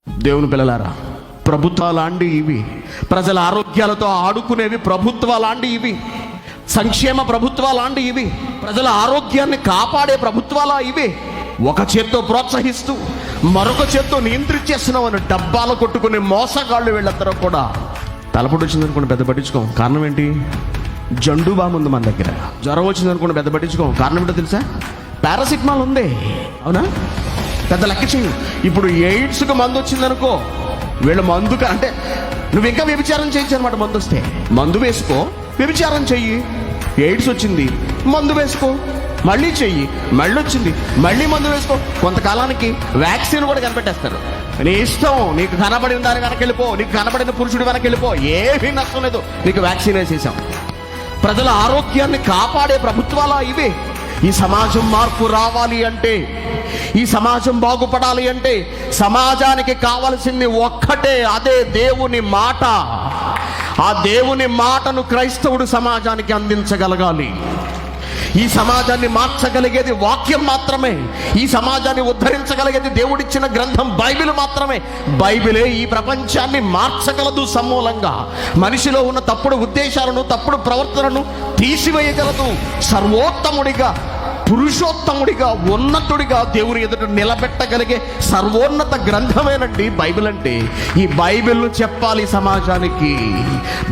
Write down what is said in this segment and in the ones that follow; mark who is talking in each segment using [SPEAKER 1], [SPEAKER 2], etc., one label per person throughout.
[SPEAKER 1] దేవుని పిల్లలారా, ప్రభుత్వాలాంటి ఇవి, ప్రజల ఆరోగ్యాలతో ఆడుకునేవి ప్రభుత్వాలాంటి ఇవి, సంక్షేమ ప్రభుత్వాలాంటి ఇవి, ప్రజల ఆరోగ్యాన్ని కాపాడే ప్రభుత్వాలా ఇవి. ఒక చేత్తో ప్రోత్సహిస్తూ మరొక చేత్తో నియంత్రించేస్తున్నామని డబ్బాలు కొట్టుకునే మోసగాళ్ళు వీళ్ళందరూ కూడా. తలపొడి వచ్చిందనుకోండి పెద్ద పట్టించుకోం, కారణం ఏంటి? జండు బామ్ ఉంది మన దగ్గర. జ్వరం వచ్చిందనుకోండి పెద్ద పట్టించుకోం, కారణం ఏంటో తెలుసా? పారాసిటమాల్ ఉంది, అవునా? పెద్ద లెక్క చెయ్యి. ఇప్పుడు ఎయిడ్స్కి మందు వచ్చిందనుకో, వీళ్ళు మందుకు అంటే నువ్వు ఇంకా వ్యభిచారం చేయొచ్చు అనమాట. మందు వస్తే మందు వేసుకో, వ్యభిచారం చెయ్యి. ఎయిడ్స్ వచ్చింది, మందు వేసుకో, మళ్ళీ చెయ్యి, మళ్ళీ వచ్చింది, మళ్ళీ మందు వేసుకో. కొంతకాలానికి వ్యాక్సిన్ కూడా కనిపెట్టేస్తారు. నీ ఇష్టం, నీకు కనబడిన దాని వెనక వెళ్ళిపో, నీకు కనబడిన పురుషుడి వెనక వెళ్ళిపో, ఏమీ నష్టం లేదు, నీకు వ్యాక్సిన్ వేసేసాం. ప్రజల ఆరోగ్యాన్ని కాపాడే ప్రభుత్వాలా ఇవే. ఈ సమాజం మార్పు రావాలి అంటే, ఈ సమాజం బాగుపడాలి అంటే సమాజానికి కావలసింది ఒక్కటే, అదే దేవుని మాట. ఆ దేవుని మాటను క్రైస్తవుడు సమాజానికి అందించగలగాలి. ఈ సమాజాన్ని మార్చగలిగేది వాక్యం మాత్రమే. ఈ సమాజాన్ని ఉద్ధరించగలిగేది దేవుడిచ్చిన గ్రంథం బైబిల్ మాత్రమే. బైబిలే ఈ ప్రపంచాన్ని మార్చగలదు సమూలంగా. మనిషిలో ఉన్న తప్పుడు ఉద్దేశాలను, తప్పుడు ప్రవర్తనను తీసివేయగలదు. సర్వోత్తముడిగా, పురుషోత్తముడిగా, ఉన్నతుడిగా దేవుని ఎదుట నిలబెట్టగలిగే సర్వోన్నత గ్రంథమేనండి బైబిల్ అంటే. ఈ బైబిల్ను చెప్పాలి సమాజానికి.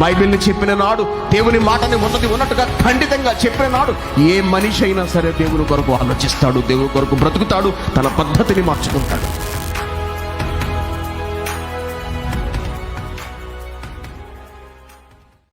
[SPEAKER 1] బైబిల్ని చెప్పిన నాడు, దేవుని మాటని ఉన్నది ఉన్నట్టుగా ఖండితంగా చెప్పిన నాడు, ఏ మనిషి అయినా సరే దేవుని కొరకు ఆలోచిస్తాడు, దేవుని కొరకు బ్రతుకుతాడు, తన పద్ధతిని మార్చుకుంటాడు.